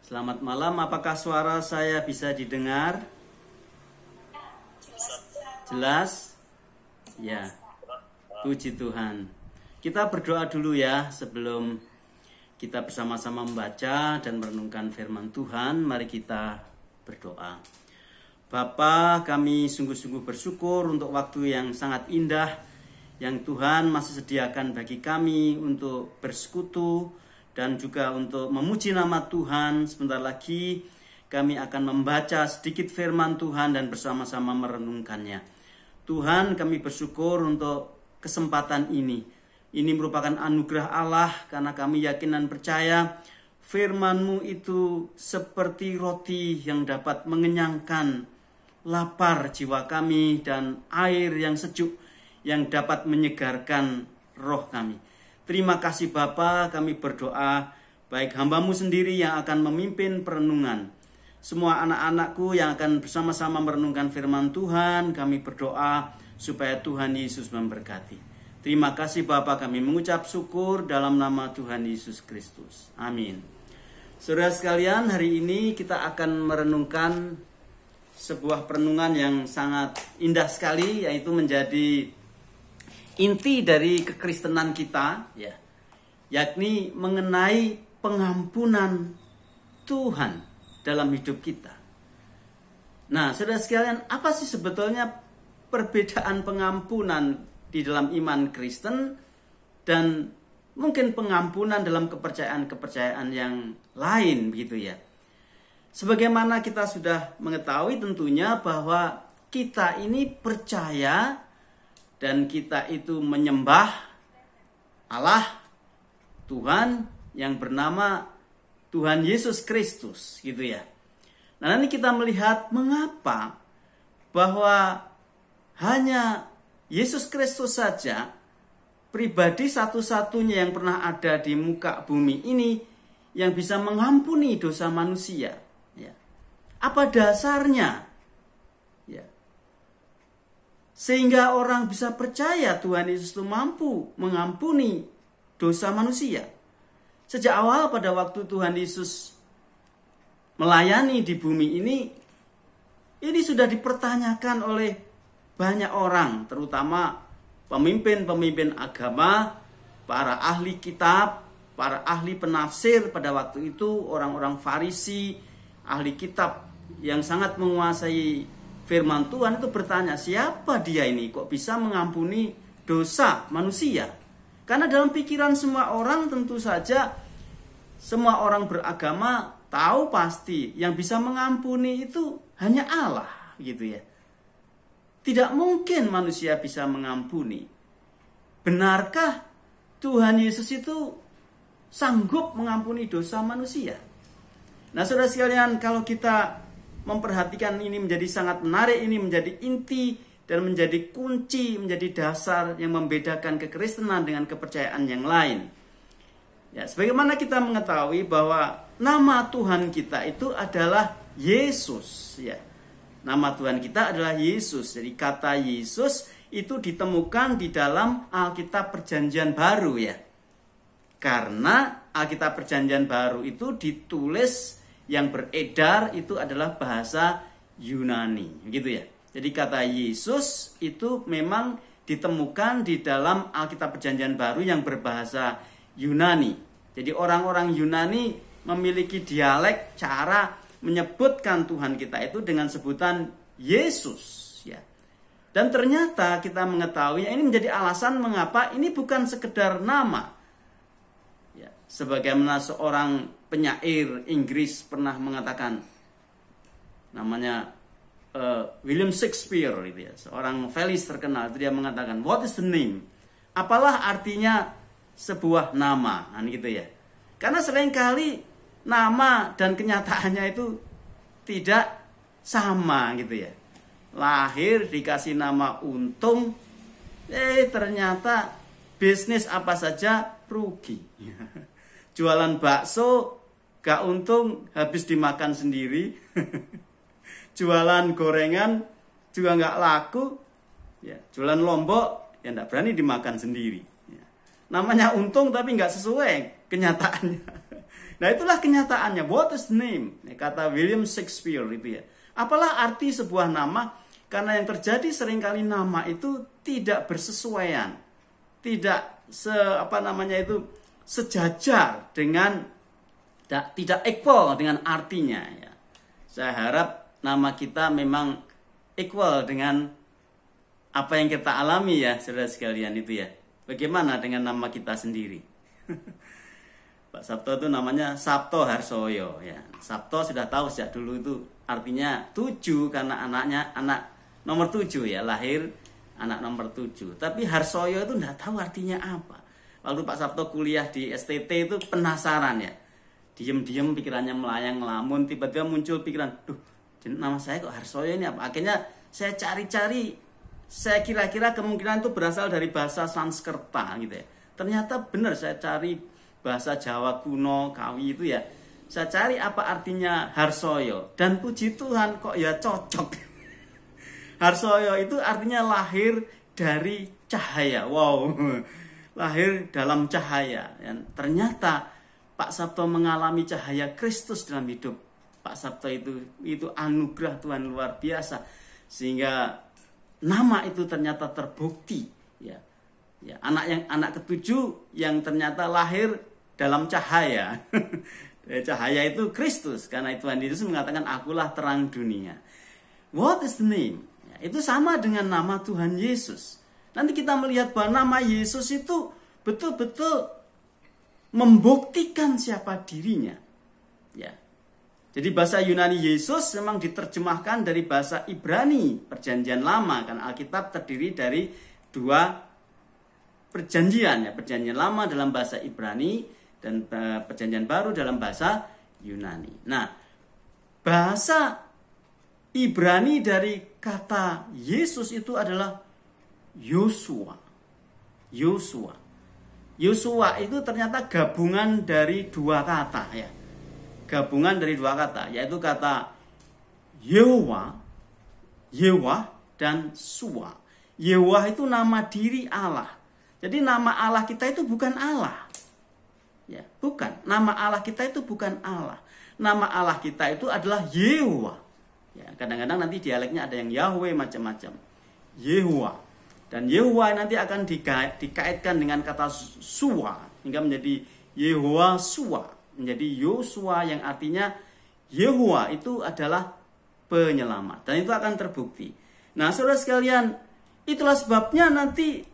Selamat malam, apakah suara saya bisa didengar? Jelas? Ya, puji Tuhan. Kita berdoa dulu ya sebelum kita bersama-sama membaca dan merenungkan firman Tuhan. Mari kita berdoa. Bapa, kami sungguh-sungguh bersyukur untuk waktu yang sangat indah yang Tuhan masih sediakan bagi kami untuk bersekutu dan juga untuk memuji nama Tuhan. Sebentar lagi kami akan membaca sedikit firman Tuhan dan bersama-sama merenungkannya. Tuhan, kami bersyukur untuk kesempatan ini. Ini merupakan anugerah Allah karena kami yakin dan percaya firman-Mu itu seperti roti yang dapat mengenyangkan lapar jiwa kami dan air yang sejuk yang dapat menyegarkan roh kami. Terima kasih Bapa, kami berdoa baik hamba-Mu sendiri yang akan memimpin perenungan. Semua anak-anakku yang akan bersama-sama merenungkan firman Tuhan, kami berdoa supaya Tuhan Yesus memberkati. Terima kasih Bapa, kami mengucap syukur dalam nama Tuhan Yesus Kristus. Amin. Saudara sekalian, hari ini kita akan merenungkan sebuah perenungan yang sangat indah sekali, yaitu menjadi inti dari kekristenan kita, ya, yakni mengenai pengampunan Tuhan dalam hidup kita. Nah, saudara sekalian, apa sih sebetulnya perbedaan pengampunan di dalam iman Kristen dan mungkin pengampunan dalam kepercayaan-kepercayaan yang lain, begitu ya? Sebagaimana kita sudah mengetahui tentunya bahwa kita ini percaya dan kita itu menyembah Allah, Tuhan yang bernama Tuhan Yesus Kristus, gitu ya. Nah, nanti kita melihat mengapa bahwa hanya Yesus Kristus saja, pribadi satu-satunya yang pernah ada di muka bumi ini yang bisa mengampuni dosa manusia. Ya. Apa dasarnya? Ya. Sehingga orang bisa percaya Tuhan Yesus itu mampu mengampuni dosa manusia. Sejak awal pada waktu Tuhan Yesus melayani di bumi ini sudah dipertanyakan oleh banyak orang, terutama pemimpin-pemimpin agama, para ahli kitab, para ahli penafsir pada waktu itu, orang-orang Farisi, ahli kitab yang sangat menguasai firman Tuhan itu bertanya, siapa dia ini kok bisa mengampuni dosa manusia? Karena dalam pikiran semua orang tentu saja semua orang beragama tahu pasti yang bisa mengampuni itu hanya Allah, gitu ya. Tidak mungkin manusia bisa mengampuni. Benarkah Tuhan Yesus itu sanggup mengampuni dosa manusia? Nah, saudara sekalian, kalau kita memperhatikan ini menjadi sangat menarik, ini menjadi inti dan menjadi kunci, menjadi dasar yang membedakan kekristenan dengan kepercayaan yang lain. Ya, sebagaimana kita mengetahui bahwa nama Tuhan kita itu adalah Yesus, ya. Nama Tuhan kita adalah Yesus. Jadi kata Yesus itu ditemukan di dalam Alkitab Perjanjian Baru, ya. Karena Alkitab Perjanjian Baru itu ditulis, yang beredar itu adalah bahasa Yunani, gitu ya. Jadi kata Yesus itu memang ditemukan di dalam Alkitab Perjanjian Baru yang berbahasa Yunani. Jadi orang-orang Yunani memiliki dialek cara menyebutkan Tuhan kita itu dengan sebutan Yesus, ya. Dan ternyata kita mengetahui ini menjadi alasan mengapa ini bukan sekedar nama. Ya, sebagaimana seorang penyair Inggris pernah mengatakan, namanya William Shakespeare, gitu ya, seorang novelis terkenal, dia mengatakan, what is the name? Apalah artinya sebuah nama, kan gitu ya. Karena seringkali nama dan kenyataannya itu tidak sama, gitu ya. Lahir dikasih nama untung, ternyata bisnis apa saja rugi. Jualan bakso gak untung, habis dimakan sendiri. Jualan gorengan juga gak laku, ya. Jualan lombok ya gak berani dimakan sendiri, ya. Namanya untung tapi gak sesuai kenyataannya. Nah itulah kenyataannya. What is the name? Kata William Shakespeare itu ya. Apalah arti sebuah nama? Karena yang terjadi seringkali nama itu tidak bersesuaian, tidak sejajar dengan, tidak equal dengan artinya. Ya. Saya harap nama kita memang equal dengan apa yang kita alami ya, saudara sekalian itu ya. Bagaimana dengan nama kita sendiri? Pak Sabto itu namanya Sabto Harsoyo ya. Sabto sudah tahu sejak dulu itu artinya 7 karena anak nomor 7 ya, lahir anak nomor 7. Tapi Harsoyo itu tidak tahu artinya apa. Waktu Pak Sabto kuliah di STT itu penasaran ya. Diem-diem pikirannya melayang ngelamun, tiba-tiba muncul pikiran, duh, nama saya kok Harsoyo ini apa? Akhirnya saya cari-cari, saya kira-kira kemungkinan itu berasal dari bahasa Sanskerta gitu ya. Ternyata benar, saya cari bahasa Jawa kuno, Kawi itu ya. Saya cari apa artinya Harsoyo, dan puji Tuhan kok ya cocok. Harsoyo itu artinya lahir dari cahaya. Wow, lahir dalam cahaya. Dan ternyata Pak Sabto mengalami cahaya Kristus dalam hidup Pak Sabto itu anugerah Tuhan luar biasa, sehingga nama itu ternyata terbukti ya. Ya, anak ketujuh yang ternyata lahir dalam cahaya. Cahaya itu Kristus, karena Tuhan Yesus mengatakan akulah terang dunia. What is the name? Ya, itu sama dengan nama Tuhan Yesus. Nanti kita melihat bahwa nama Yesus itu betul-betul membuktikan siapa dirinya. Ya. Jadi bahasa Yunani Yesus memang diterjemahkan dari bahasa Ibrani Perjanjian Lama, karena Alkitab terdiri dari 2 perjanjian ya, Perjanjian Lama dalam bahasa Ibrani dan Perjanjian Baru dalam bahasa Yunani. Nah, bahasa Ibrani dari kata Yesus itu adalah Yosua. Yosua itu ternyata gabungan dari 2 kata ya. Gabungan dari 2 kata, yaitu kata Yehovah dan Suwa. Yehovah itu nama diri Allah. Jadi nama Allah kita itu bukan Allah. Ya, bukan. Nama Allah kita itu bukan Allah. Nama Allah kita itu adalah Yehovah. Ya, kadang-kadang nanti dialeknya ada yang Yahweh macam-macam. Yehovah. Dan Yehovah nanti akan dikaitkan dengan kata Suwa hingga menjadi Yehovah Suwa, menjadi Yosua yang artinya Yehovah itu adalah penyelamat, dan itu akan terbukti. Nah, saudara sekalian, itulah sebabnya nanti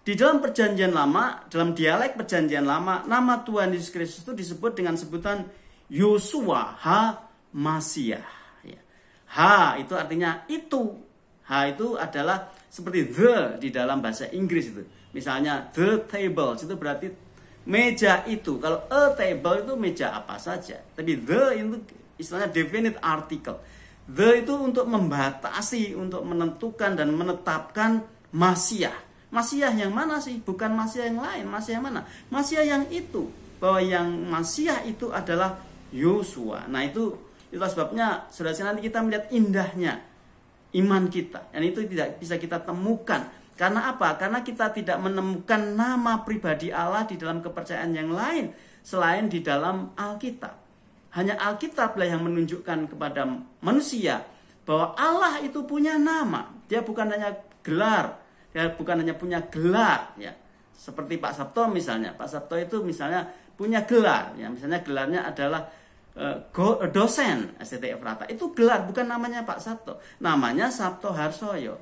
di dalam Perjanjian Lama, dalam dialek Perjanjian Lama, nama Tuhan Yesus Kristus itu disebut dengan sebutan Yosua Ha-Masiah. Ha itu artinya itu. Ha itu adalah seperti the di dalam bahasa Inggris itu. Misalnya the table itu berarti meja itu. Kalau a table itu meja apa saja. Tapi the itu istilahnya definite article. The itu untuk membatasi, untuk menentukan dan menetapkan Masiah. Masiah yang mana sih? Bukan Masiah yang lain. Masiah yang mana? Masiah yang itu. Bahwa yang Masiah itu adalah Yosua. Nah itulah sebabnya saudara-saudara nanti kita melihat indahnya iman kita. Dan itu tidak bisa kita temukan. Karena apa? Karena kita tidak menemukan nama pribadi Allah di dalam kepercayaan yang lain selain di dalam Alkitab. Hanya Alkitablah yang menunjukkan kepada manusia bahwa Allah itu punya nama. Dia bukan hanya gelar, dia bukan hanya punya gelar ya. Seperti Pak Sabto misalnya. Pak Sabto itu misalnya punya gelar ya. Misalnya gelarnya adalah dosen STT Efrata. Itu gelar, bukan namanya Pak Sabto. Namanya Sabto Harsoyo.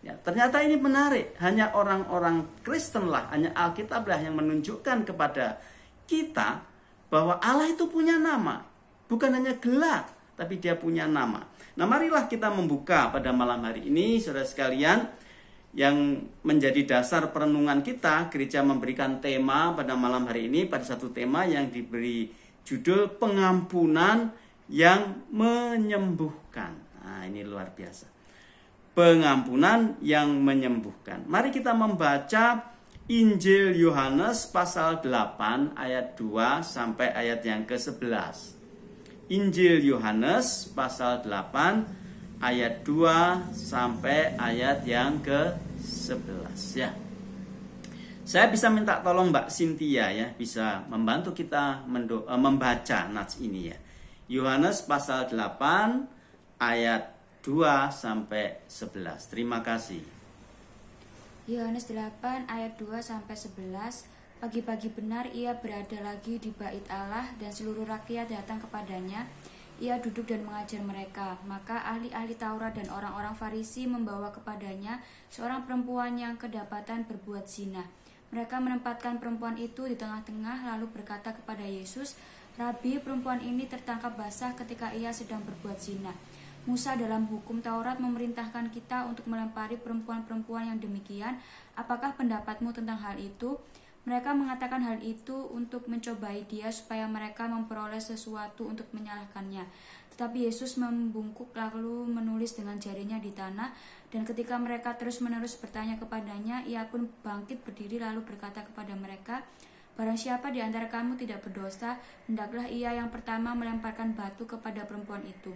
Ya, ternyata ini menarik. Hanya orang-orang Kristen lah, hanya Alkitab lah yang menunjukkan kepada kita bahwa Allah itu punya nama. Bukan hanya gelar, tapi dia punya nama. Nah, marilah kita membuka pada malam hari ini, saudara sekalian, yang menjadi dasar perenungan kita. Gereja memberikan tema pada malam hari ini, pada satu tema yang diberi judul pengampunan yang menyembuhkan. Nah, ini luar biasa. Pengampunan yang menyembuhkan. Mari kita membaca Injil Yohanes pasal 8 ayat 2 sampai ayat yang ke-11. Injil Yohanes pasal 8 ayat 2 sampai ayat yang ke-11 ya. Saya bisa minta tolong Mbak Cynthia ya, bisa membantu kita membaca nats ini ya. Yohanes pasal 8 ayat 2 sampai 11. Terima kasih. Yohanes 8 ayat 2 sampai 11. Pagi-pagi benar ia berada lagi di bait Allah dan seluruh rakyat datang kepadanya. Ia duduk dan mengajar mereka. Maka ahli-ahli Taurat dan orang-orang Farisi membawa kepadanya seorang perempuan yang kedapatan berbuat zina. Mereka menempatkan perempuan itu di tengah-tengah lalu berkata kepada Yesus, "Rabi, perempuan ini tertangkap basah ketika ia sedang berbuat zina. Musa dalam hukum Taurat memerintahkan kita untuk melempari perempuan-perempuan yang demikian. Apakah pendapatmu tentang hal itu?" Mereka mengatakan hal itu untuk mencobai dia supaya mereka memperoleh sesuatu untuk menyalahkannya. Tetapi Yesus membungkuk lalu menulis dengan jarinya di tanah, dan ketika mereka terus-menerus bertanya kepadanya, ia pun bangkit berdiri lalu berkata kepada mereka, "Barang siapa di antara kamu tidak berdosa, hendaklah ia yang pertama melemparkan batu kepada perempuan itu."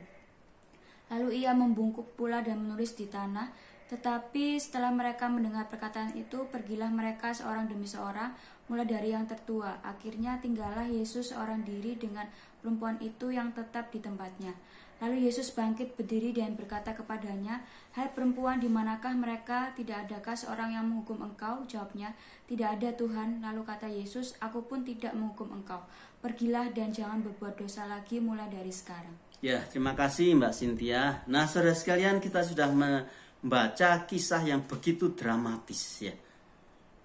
Lalu ia membungkuk pula dan menulis di tanah. Tetapi setelah mereka mendengar perkataan itu, pergilah mereka seorang demi seorang, mulai dari yang tertua. Akhirnya tinggallah Yesus seorang diri dengan perempuan itu yang tetap di tempatnya. Lalu Yesus bangkit berdiri dan berkata kepadanya, "Hai perempuan, di manakah mereka? Tidak adakah seorang yang menghukum engkau?" Jawabnya, "Tidak ada Tuhan." Lalu kata Yesus, "Aku pun tidak menghukum engkau. Pergilah dan jangan berbuat dosa lagi mulai dari sekarang." Ya, terima kasih Mbak Cynthia. Nah, saudara sekalian, kita sudah membaca kisah yang begitu dramatis ya.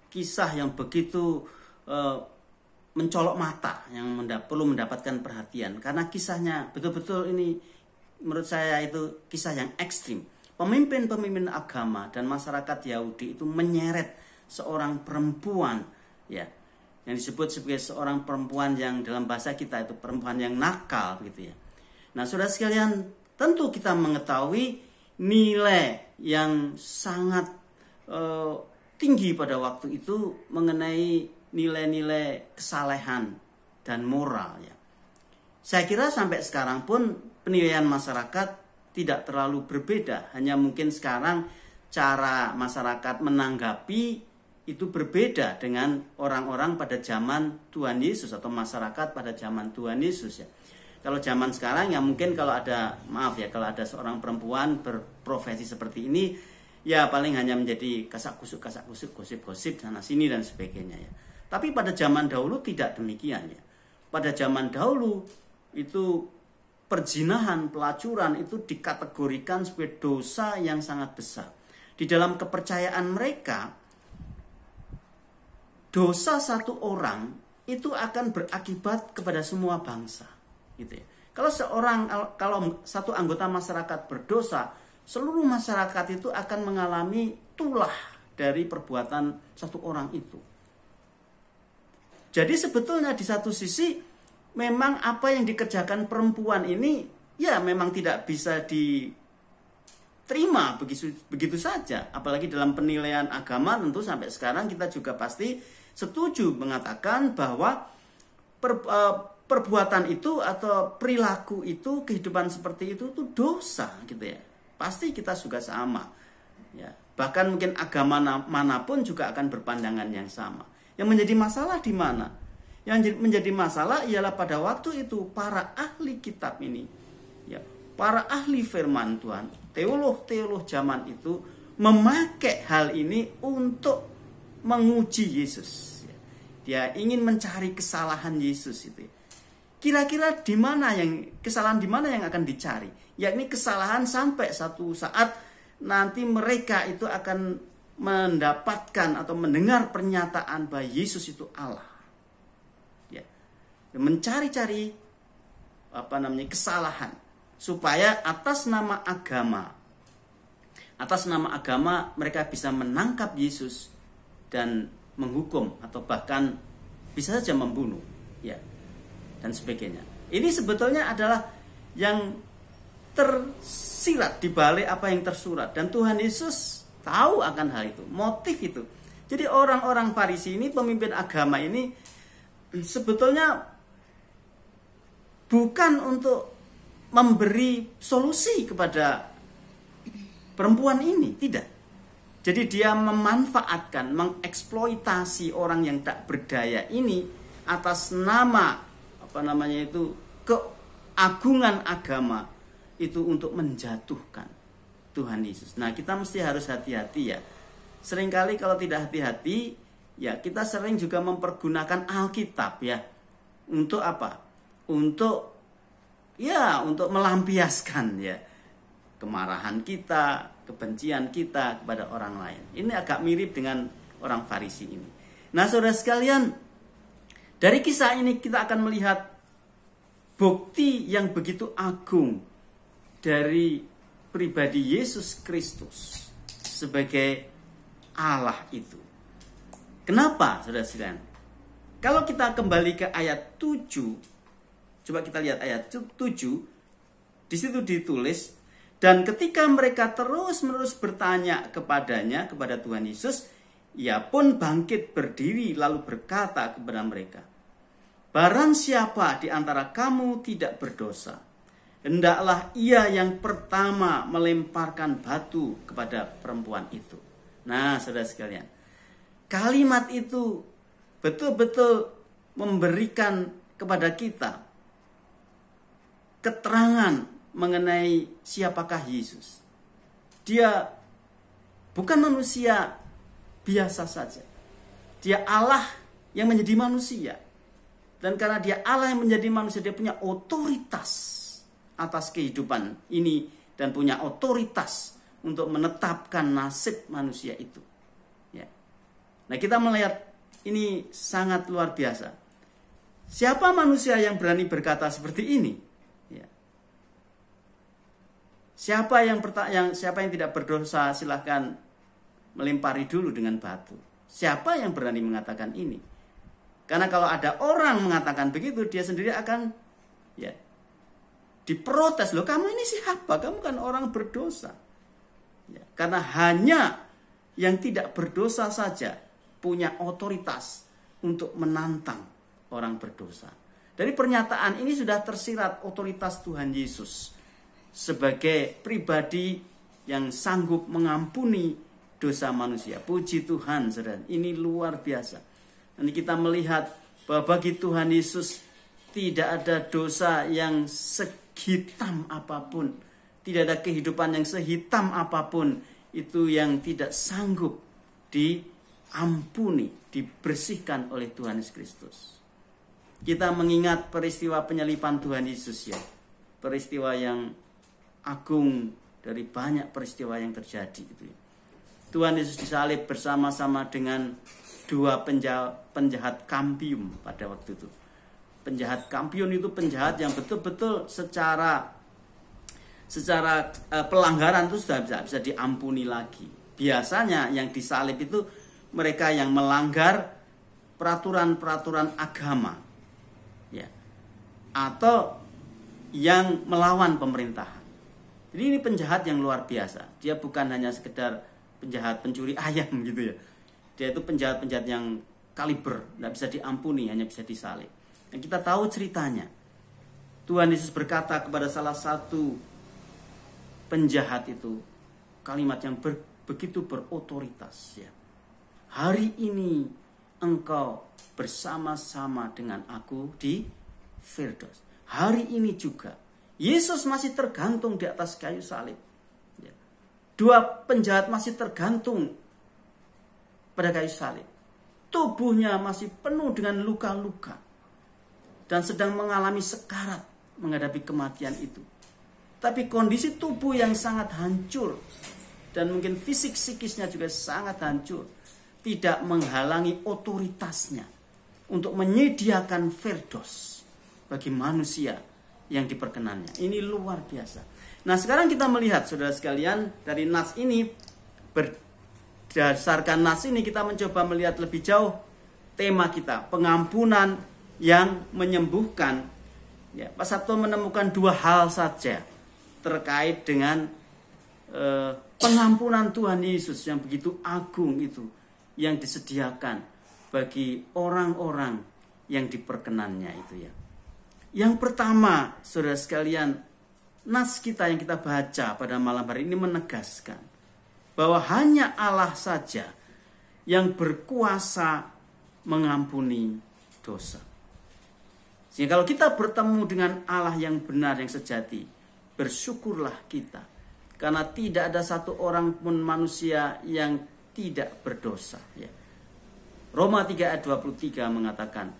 Kisah yang begitu mencolok mata, yang perlu mendapatkan perhatian. Karena kisahnya betul-betul ini menurut saya itu kisah yang ekstrim. Pemimpin-pemimpin agama dan masyarakat Yahudi itu menyeret seorang perempuan ya, yang disebut sebagai seorang perempuan yang dalam bahasa kita itu perempuan yang nakal gitu ya. Nah, saudara sekalian, tentu kita mengetahui nilai yang sangat tinggi pada waktu itu mengenai nilai-nilai kesalehan dan moral ya. Saya kira sampai sekarang pun penilaian masyarakat tidak terlalu berbeda, hanya mungkin sekarang cara masyarakat menanggapi itu berbeda dengan orang-orang pada zaman Tuhan Yesus atau masyarakat pada zaman Tuhan Yesus ya. Kalau zaman sekarang ya mungkin kalau ada kalau ada seorang perempuan berprofesi seperti ini ya paling hanya menjadi kasak-kusuk, gosip-gosip sana sini dan sebagainya ya. Tapi pada zaman dahulu tidak demikian ya. Pada zaman dahulu itu perzinahan, pelacuran itu dikategorikan sebagai dosa yang sangat besar. Di dalam kepercayaan mereka, dosa satu orang itu akan berakibat kepada semua bangsa. Gitu ya. Kalau satu anggota masyarakat berdosa, seluruh masyarakat itu akan mengalami tulah dari perbuatan satu orang itu. Jadi sebetulnya di satu sisi memang apa yang dikerjakan perempuan ini ya memang tidak bisa diterima begitu saja. Apalagi dalam penilaian agama tentu sampai sekarang kita juga pasti setuju mengatakan bahwa perbuatan itu atau perilaku itu, kehidupan seperti itu dosa gitu ya. Pasti kita juga sama. Ya, bahkan mungkin agama manapun juga akan berpandangan yang sama. Yang menjadi masalah di mana? Yang menjadi masalah ialah pada waktu itu para ahli kitab ini, ya, para ahli firman Tuhan, teolog-teolog zaman itu memakai hal ini untuk menguji Yesus. Ya. Dia ingin mencari kesalahan Yesus itu. Kira-kira kesalahan di mana yang akan dicari? Yakni kesalahan sampai satu saat nanti mereka itu akan mendapatkan atau mendengar pernyataan bahwa Yesus itu Allah. Ya. Mencari-cari kesalahan supaya atas nama agama mereka bisa menangkap Yesus dan menghukum atau bahkan bisa saja membunuh, ya. Dan sebagainya. Ini sebetulnya adalah yang tersirat di balik apa yang tersurat, dan Tuhan Yesus tahu akan hal itu, motif itu. Jadi orang-orang Farisi ini, pemimpin agama ini sebetulnya bukan untuk memberi solusi kepada perempuan ini, tidak. Jadi dia memanfaatkan, mengeksploitasi orang yang tak berdaya ini atas nama keagungan agama itu untuk menjatuhkan Tuhan Yesus. Nah, kita mesti harus hati-hati ya. Seringkali kalau tidak hati-hati, ya kita sering juga mempergunakan Alkitab ya. Untuk apa? Untuk melampiaskan ya kemarahan kita, kebencian kita kepada orang lain. Ini agak mirip dengan orang Farisi ini. Nah, saudara sekalian, dari kisah ini kita akan melihat bukti yang begitu agung dari pribadi Yesus Kristus sebagai Allah itu. Kenapa, saudara sekalian? Kalau kita kembali ke ayat 7, coba kita lihat ayat 7, di situ ditulis, dan ketika mereka terus-menerus bertanya kepada Tuhan Yesus, ia pun bangkit berdiri lalu berkata kepada mereka, barang siapa di antara kamu tidak berdosa, hendaklah ia yang pertama melemparkan batu kepada perempuan itu. Nah, saudara sekalian, kalimat itu betul-betul memberikan kepada kita keterangan mengenai siapakah Yesus. Dia bukan manusia biasa saja. Dia Allah yang menjadi manusia. Dan karena dia Allah yang menjadi manusia, dia punya otoritas atas kehidupan ini dan punya otoritas untuk menetapkan nasib manusia itu. Ya. Nah, kita melihat ini sangat luar biasa. Siapa manusia yang berani berkata seperti ini? Ya. Siapa yang tidak berdosa, silahkan melempari dulu dengan batu. Siapa yang berani mengatakan ini? Karena kalau ada orang mengatakan begitu, dia sendiri akan diprotes. Loh, kamu ini siapa? Kamu kan orang berdosa. Ya, karena hanya yang tidak berdosa saja punya otoritas untuk menantang orang berdosa. Dari pernyataan ini sudah tersirat otoritas Tuhan Yesus sebagai pribadi yang sanggup mengampuni dosa manusia. Puji Tuhan, saudara. Ini luar biasa. Nanti kita melihat bahwa bagi Tuhan Yesus tidak ada dosa yang sehitam apapun. Tidak ada kehidupan yang sehitam apapun itu yang tidak sanggup diampuni, dibersihkan oleh Tuhan Yesus Kristus. Kita mengingat peristiwa penyaliban Tuhan Yesus ya. Peristiwa yang agung dari banyak peristiwa yang terjadi gitu ya. Tuhan Yesus disalib bersama-sama dengan dua penjahat kampium pada waktu itu. Penjahat kampion itu penjahat yang betul-betul secara pelanggaran itu sudah bisa diampuni lagi. Biasanya yang disalib itu mereka yang melanggar peraturan-peraturan agama, ya, atau yang melawan pemerintahan. Jadi ini penjahat yang luar biasa. Dia bukan hanya sekedar penjahat pencuri ayam gitu ya. Dia itu penjahat-penjahat yang kaliber, tidak bisa diampuni, hanya bisa disalib. Dan kita tahu ceritanya. Tuhan Yesus berkata kepada salah satu penjahat itu kalimat yang begitu berotoritas ya. Hari ini engkau bersama-sama dengan aku di Firdaus. Hari ini juga Yesus masih tergantung di atas kayu salib ya. Dua penjahat masih tergantung pada kayu salib. Tubuhnya masih penuh dengan luka-luka dan sedang mengalami sekarat menghadapi kematian itu. Tapi kondisi tubuh yang sangat hancur dan mungkin fisik psikisnya juga sangat hancur tidak menghalangi otoritasnya untuk menyediakan Firdaus bagi manusia yang diperkenannya. Ini luar biasa. Nah, sekarang kita melihat saudara sekalian dari nas ini, berdasarkan nas ini kita mencoba melihat lebih jauh tema kita, pengampunan yang menyembuhkan. Ya, Pak Sabto menemukan dua hal saja terkait dengan pengampunan Tuhan Yesus yang begitu agung itu yang disediakan bagi orang-orang yang diperkenannya itu ya. Yang pertama, saudara sekalian, nas kita yang kita baca pada malam hari ini menegaskan bahwa hanya Allah saja yang berkuasa mengampuni dosa. Sehingga kalau kita bertemu dengan Allah yang benar, yang sejati, bersyukurlah kita. Karena tidak ada satu orang pun manusia yang tidak berdosa. Ya. Roma 3 ayat 23 mengatakan,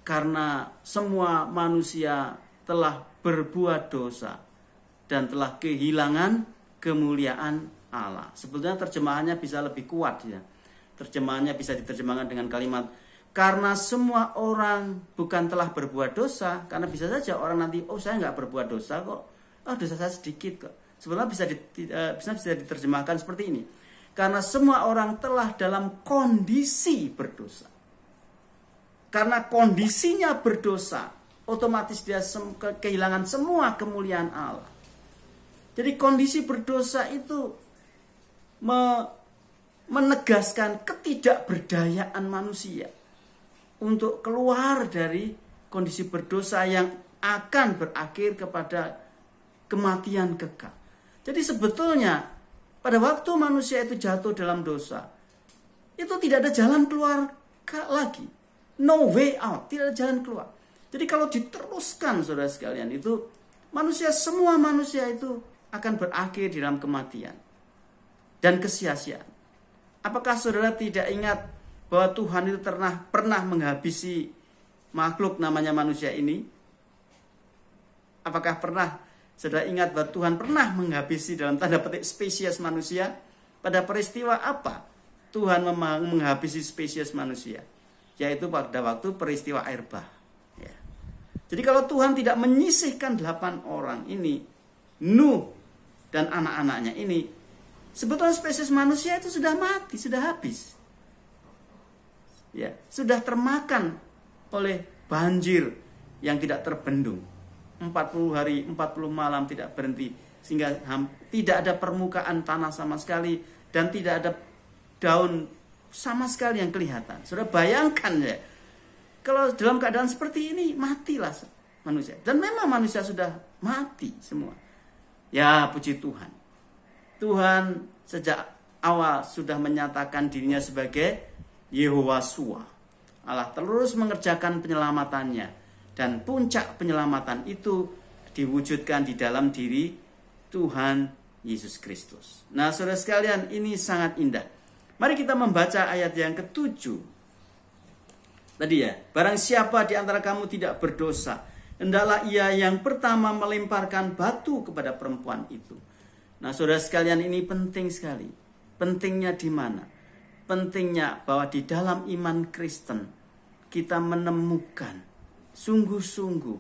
karena semua manusia telah berbuat dosa dan telah kehilangan kemuliaan Allah. Sebetulnya terjemahannya bisa lebih kuat ya. Terjemahannya bisa diterjemahkan dengan kalimat, karena semua orang bukan telah berbuat dosa, karena bisa saja orang nanti, oh saya nggak berbuat dosa kok, oh dosa saya sedikit kok. Sebenarnya bisa diterjemahkan seperti ini, karena semua orang telah dalam kondisi berdosa. Karena kondisinya berdosa, otomatis dia kehilangan semua kemuliaan Allah. Jadi kondisi berdosa itu menegaskan ketidakberdayaan manusia untuk keluar dari kondisi berdosa yang akan berakhir kepada kematian kekal. Jadi sebetulnya pada waktu manusia itu jatuh dalam dosa, itu tidak ada jalan keluar lagi. No way out, tidak ada jalan keluar. Jadi kalau diteruskan saudara sekalian, itu semua manusia itu akan berakhir di dalam kematian dan kesia-siaan. Apakah saudara tidak ingat bahwa Tuhan itu pernah menghabisi makhluk namanya manusia ini? Apakah pernah saudara ingat bahwa Tuhan pernah menghabisi dalam tanda petik spesies manusia? Pada peristiwa apa Tuhan menghabisi spesies manusia? Yaitu pada waktu peristiwa air bah. Ya. Jadi kalau Tuhan tidak menyisihkan 8 orang ini, Nuh dan anak-anaknya ini, sebetulnya spesies manusia itu sudah mati, sudah habis. Ya, sudah termakan oleh banjir yang tidak terbendung. 40 hari, 40 malam tidak berhenti, sehingga tidak ada permukaan tanah sama sekali dan tidak ada daun sama sekali yang kelihatan. Sudah bayangkan ya, kalau dalam keadaan seperti ini matilah manusia. Dan memang manusia sudah mati semua. Ya puji Tuhan. Tuhan sejak awal sudah menyatakan dirinya sebagai Yehowasua. Allah terus mengerjakan penyelamatannya. Dan puncak penyelamatan itu diwujudkan di dalam diri Tuhan Yesus Kristus. Nah saudara sekalian, ini sangat indah. Mari kita membaca ayat yang ke-7. Tadi ya, barang siapa di antara kamu tidak berdosa, hendaklah ia yang pertama melemparkan batu kepada perempuan itu. Nah, saudara sekalian, ini penting sekali. Pentingnya di mana? Pentingnya bahwa di dalam iman Kristen kita menemukan sungguh-sungguh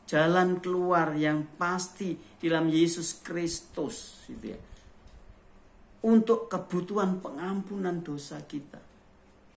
jalan keluar yang pasti di dalam Yesus Kristus, gitu ya. Untuk kebutuhan pengampunan dosa kita.